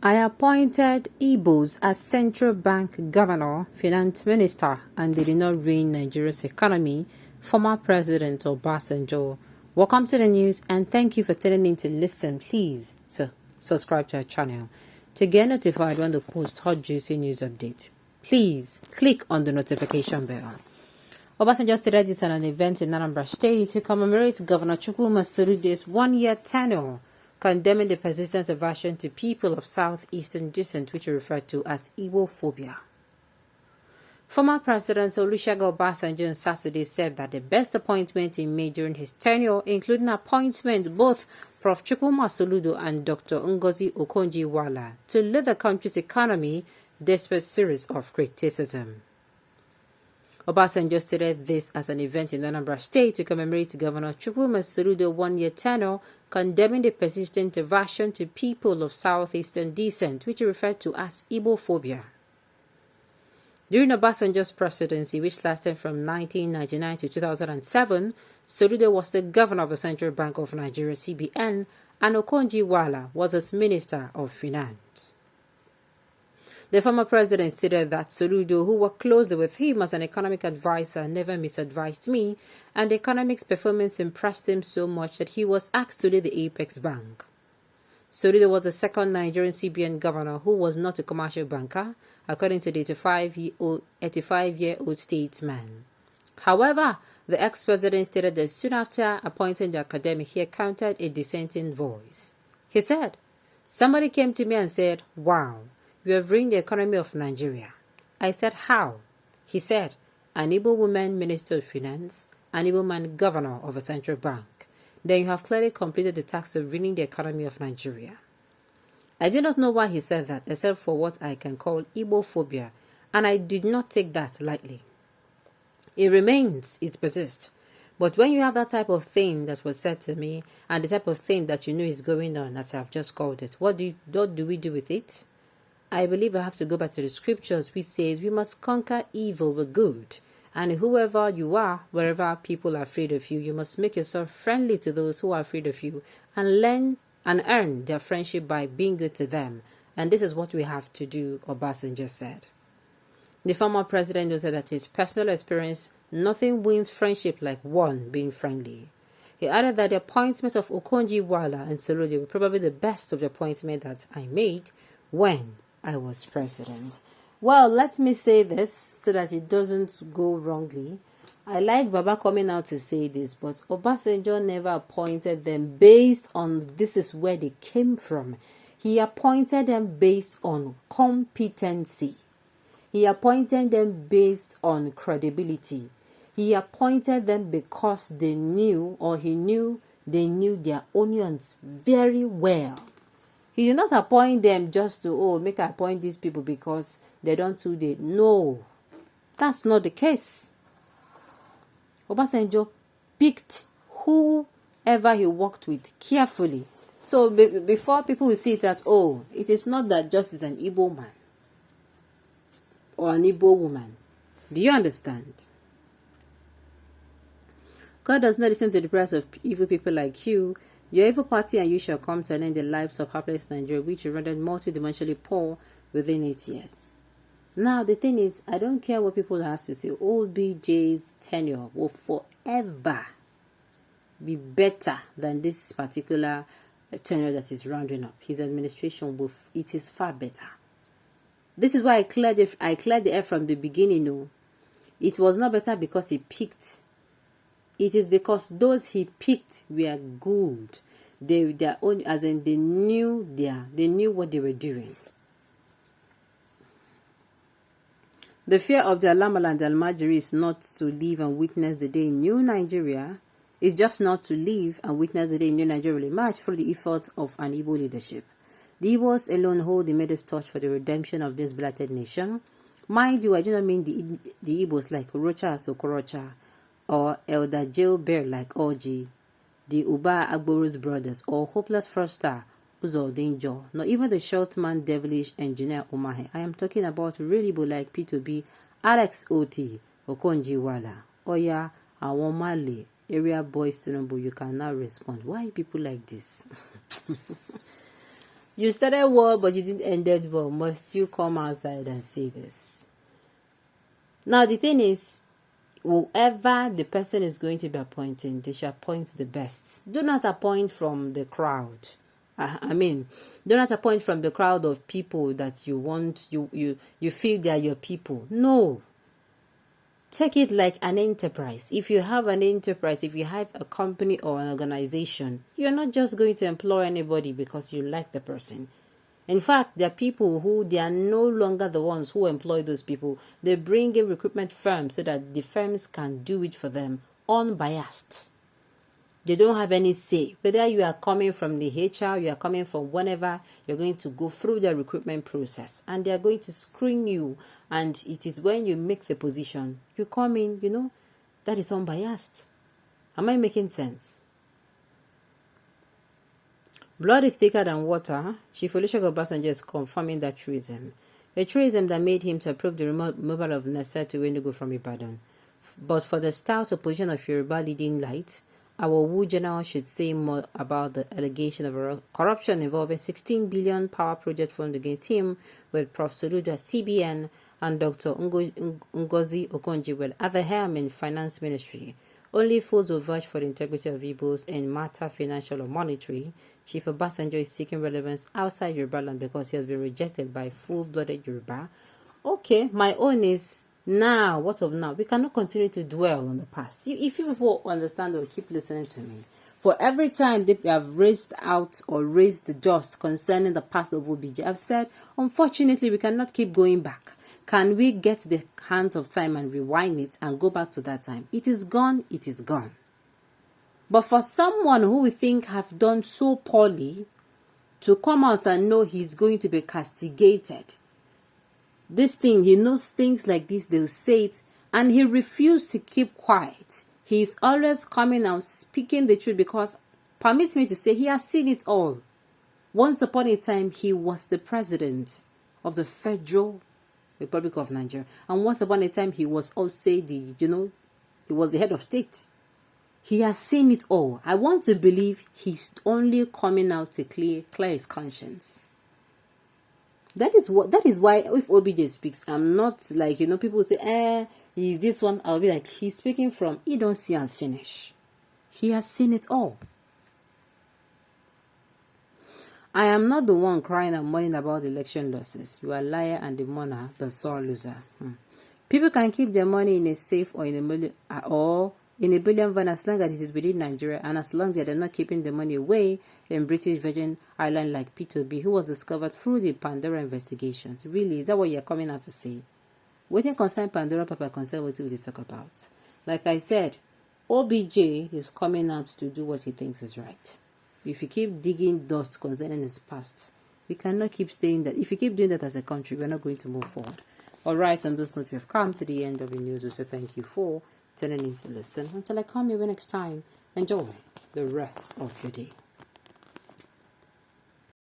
I appointed Igbos as central bank governor, finance minister, and they did not ruin Nigeria's economy. Former President Obasanjo. Welcome to the news and thank you for tuning in to listen. Please subscribe to our channel to get notified when the post hot juicy news update. Please click on the notification bell. Obasanjo stated this at an event in Anambra State to commemorate Governor Chukwuma Soludo's one-year tenure, condemning the persistent aversion to people of southeastern descent, which he referred to as Igbophobia. Former President Olusegun Obasanjo on Saturday said that the best appointment he made during his tenure, including appointment both Prof. Chukwuma Soludo and Dr. Ngozi Okonjo-Iweala to lead the country's economy despite series of criticism. Obasanjo stated this at an event in Anambra State to commemorate Governor Chukwuma Soludo's one-year tenure, condemning the persistent aversion to people of southeastern descent, which he referred to as Igbophobia. During Obasanjo's presidency, which lasted from 1999 to 2007, Soludo was the governor of the Central Bank of Nigeria (CBN), and Okonjo-Iweala was as Minister of Finance. The former president stated that Soludo, who worked closely with him as an economic advisor, never misadvised me, and the economics performance impressed him so much that he was asked to lead the Apex Bank. Soludo was the second Nigerian CBN governor who was not a commercial banker, according to the 85-year-old statesman. However, the ex-president stated that soon after appointing the academic, he encountered a dissenting voice. He said, "Somebody came to me and said, 'Wow, you have ruined the economy of Nigeria.' I said, 'How?' He said, 'An Igbo woman Minister of Finance, an Igbo man Governor of a central bank. Then you have clearly completed the task of ruining the economy of Nigeria.' I did not know why he said that, except for what I can call Igbophobia, and I did not take that lightly. It remains, it persists. But when you have that type of thing that was said to me, and the type of thing that you know is going on, as I've just called it, what do we do with it? I believe I have to go back to the scriptures which says we must conquer evil with good. And whoever you are, wherever people are afraid of you, you must make yourself friendly to those who are afraid of you and learn and earn their friendship by being good to them. And this is what we have to do, Obasanjo said. The former president noted that his personal experience, nothing wins friendship like one being friendly. He added that the appointment of Okonjo-Iweala and Soludo were probably the best of the appointment that I made when I was president. Well, let me say this so that it doesn't go wrongly. I like Baba coming out to say this, but Obasanjo never appointed them based on this is where they came from. He appointed them based on competency. He appointed them based on credibility. He appointed them because they knew, or he knew, they knew their onions very well. He did not appoint them just to, make I appoint these people because they don't do it. No, that's not the case. Obasanjo picked whoever he worked with carefully. So before people will see it as, it is not that just is an Igbo man or an Igbo woman. Do you understand? God does not listen to the prayers of evil people like you. Your evil party and you shall come to an end in the lives of hapless Nigeria, which you rendered multidimensionally poor within 8 years. Now, the thing is, I don't care what people have to say. Old BJ's tenure will forever be better than this particular tenure that is rounding up. His administration, it is far better. This is why I cleared the air from the beginning. No, it was not better because he picked. It is because those he picked were good. They knew what they were doing. The fear of the Alamal and Almajiri is not to live and witness the day in New Nigeria. It's just not to live and witness the day in New Nigeria will emerge through the effort of an Igbo leadership. The Igbos alone hold the Midas torch for the redemption of this blighted nation. Mind you, I do not mean the Igbos like Orocha Sokorocha, or Elder Jail Bear like Oji, the Uba Agboro's brothers, or Hopeless Froster, Uzo Danger, not even the short man devilish engineer Omahe. I am talking about real Igbo like P2B, Alex Oti, Okonjo-Iweala, Oya, Awomale, area boys Tinubu. You can now respond. Why people like this? You started war, but you didn't end it well. Must you come outside and say this? Now, the thing is, whoever the person is going to be appointing, they should appoint the best. Do not appoint from the crowd. Do not appoint from the crowd of people that you want, you feel they are your people. No. Take it like an enterprise. If you have an enterprise, if you have a company or an organization, you're not just going to employ anybody because you like the person. In fact, there are people who they are no longer the ones who employ those people. They bring in recruitment firms so that the firms can do it for them unbiased. They don't have any say. Whether you are coming from the HR, you are coming from whenever, you're going to go through the recruitment process and they are going to screen you. And it is when you make the position, you come in, that is unbiased. Am I making sense? Blood is thicker than water. Chief Olusegun Obasanjo is confirming that truism. A truism that made him to approve the removal of Nasser to Enugu from Ibadan. But for the stout opposition of Yoruba leading light, our Wu general should say more about the allegation of corruption involving 16 billion power project fund against him, with Prof. Soludo at CBN and Dr. Ngozi Okonjo with other helm in finance ministry. Only fools will vouch for the integrity of Igbos in matter financial or monetary. Chief Obasanjo is seeking relevance outside Yoruba land because he has been rejected by full-blooded Yoruba. Okay, my own is now. What of now? We cannot continue to dwell on the past. If you people understand or keep listening to me, for every time they have raised out or raised the dust concerning the past of OBJ, I've said, unfortunately, we cannot keep going back. Can we get the hands of time and rewind it and go back to that time? It is gone, it is gone. But for someone who we think have done so poorly to come out and know he's going to be castigated, this thing, he knows things like this, they'll say it, and he refused to keep quiet. He's always coming out speaking the truth because, permit me to say, he has seen it all. Once upon a time, he was the president of the Federal Republic of Nigeria. And once upon a time, he was also he was the head of state. He has seen it all. I want to believe he's only coming out to clear his conscience. That is why if OBJ speaks, I'm not like, people say, he's this one. I'll be like, he's speaking from, he don't see and finish. He has seen it all. I am not the one crying and mourning about election losses. You are a liar and the mourner, the sore loser. People can keep their money in a safe or in a billion van as long as it is within Nigeria and as long as they're not keeping the money away in British Virgin Island like P2B, who was discovered through the Pandora investigations. Really, is that what you're coming out to say? Waiting concern Pandora, Papa concern what will they talk about? Like I said, OBJ is coming out to do what he thinks is right. If you keep digging dust concerning his past, we cannot keep staying that. If you keep doing that as a country, we're not going to move forward. All right, on those notes, we have come to the end of the news. We say thank you for turning in to listen. Until I come here next time, enjoy the rest of your day.